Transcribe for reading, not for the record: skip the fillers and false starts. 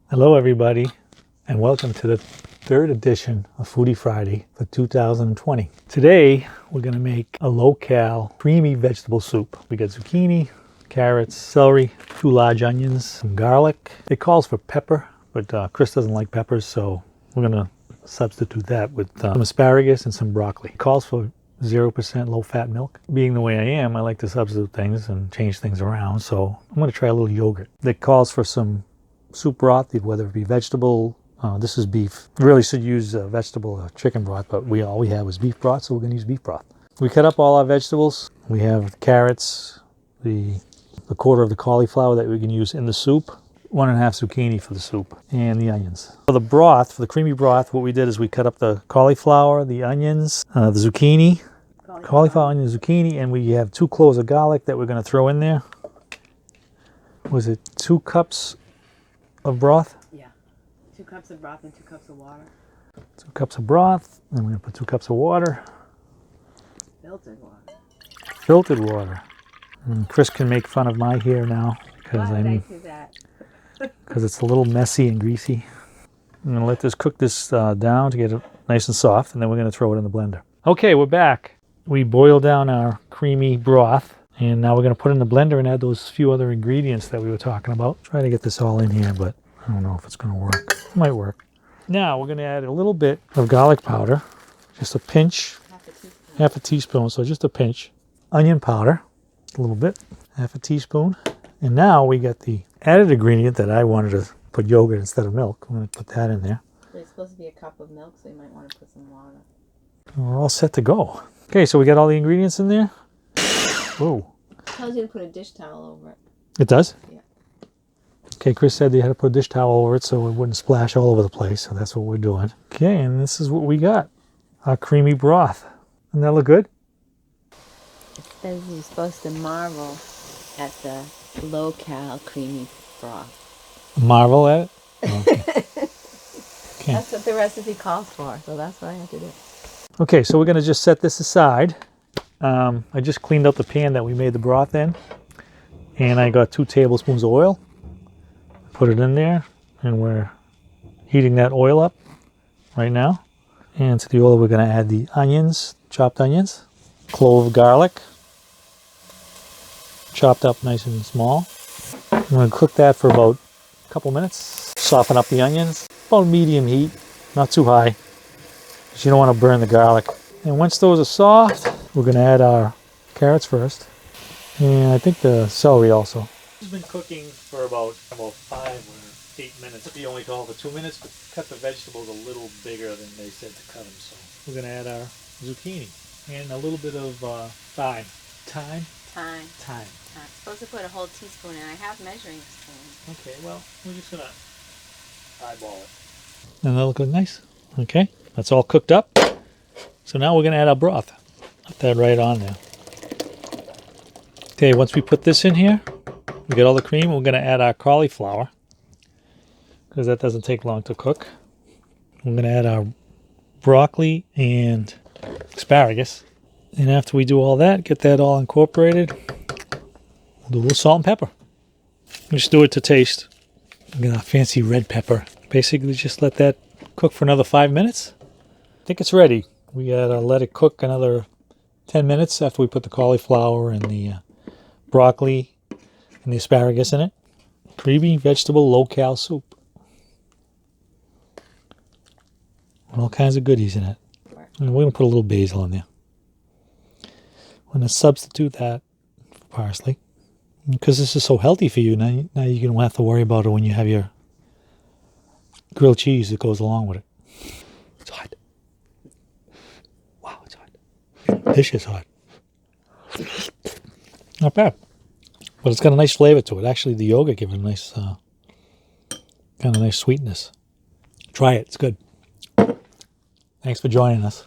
Hello everybody, and welcome to the third edition of Foodie Friday for 2020. Today we're going to make a low-cal creamy vegetable soup. We got zucchini, carrots, celery, 2 large onions, some garlic. It calls for pepper, but Chris doesn't like peppers, so we're going to substitute that with some asparagus and some broccoli. It calls for 0% low-fat milk. Being the way I am, I like to substitute things and change things around, so I'm going to try a little yogurt. It calls for some soup broth, whether it be vegetable. This is beef. You really should use vegetable or chicken broth, but all we have was beef broth, so we're going to use beef broth. We cut up all our vegetables. We have carrots, the quarter of the cauliflower that we can use in the soup, 1.5 zucchini for the soup, and the onions. For the broth, for the creamy broth, what we did is we cut up the cauliflower, the onions, the zucchini, cauliflower, onion, zucchini, and we have 2 cloves of garlic that we're going to throw in there. Was it 2 cups of broth? Yeah. 2 cups of broth and 2 cups of water. 2 cups of broth, and we're going to put 2 cups of water. Filtered water. Filtered water. And Chris can make fun of my hair now because Why would I do that? because it's a little messy and greasy. I'm going to let this cook this down to get it nice and soft, and then we're going to throw it in the blender. Okay, we're back. We boiled down our creamy broth, and now we're going to put it in the blender and add those few other ingredients that we were talking about. Try to get this all in here, but I don't know if it's going to work. It might work. Now we're going to add a little bit of garlic powder, just a pinch, half a teaspoon, so just a pinch. Onion powder, a little bit, half a teaspoon. And now we got the added ingredient that I wanted to put yogurt instead of milk. I'm going to put that in there. There's supposed to be a cup of milk, so you might want to put some water. We're all set to go. Okay, so we got all the ingredients in there. Whoa. It tells you to put a dish towel over it. It does? Yeah. Okay, Chris said they had to put a dish towel over it so it wouldn't splash all over the place, so that's what we're doing. Okay, and this is what we got. Our creamy broth. Doesn't that look good? It says you're supposed to marvel at the low-cal creamy broth. Marvel at it? Okay. Okay. That's what the recipe calls for, so that's what I have to do. Okay, so we're going to just set this aside. I just cleaned out the pan that we made the broth in, and I got 2 tablespoons of oil. Put it in there, and we're heating that oil up right now. And to the oil, we're going to add the onions, chopped onions, clove of garlic, chopped up nice and small. I'm going to cook that for about a couple minutes. Soften up the onions, about medium heat, not too high, because you don't want to burn the garlic. And once those are soft, we're going to add our carrots first, and I think the celery also. It's been cooking for about 5 or 8 minutes. We only call for 2 minutes, but cut the vegetables a little bigger than they said to cut them. So we're going to add our zucchini and a little bit of thyme. Thyme? Thyme. Thyme. I'm supposed to put a whole teaspoon in. I have measuring spoon. Okay, well, we're just going to eyeball it. And that look nice. Okay, that's all cooked up. So now we're going to add our broth. Put that right on there. Okay, once we put this in here, we get all the cream. We're going to add our cauliflower because that doesn't take long to cook. We're going to add our broccoli and asparagus. And after we do all that, get that all incorporated, we'll do a little salt and pepper. Just do it to taste. We got our fancy red pepper. Basically, just let that cook for another 5 minutes. I think it's ready. We gotta let it cook another 10 minutes after we put the cauliflower and the broccoli and the asparagus in it. Creamy vegetable low-cal soup. And all kinds of goodies in it. And we're going to put a little basil in there. We're going to substitute that for parsley. Because this is so healthy for you, now you don't have to worry about it when you have your grilled cheese that goes along with it. It's hot. Wow, it's hot. This is hot. Not bad. But it's got a nice flavor to it. Actually, the yogurt gives it a nice, kind of nice sweetness. Try it. It's good. Thanks for joining us.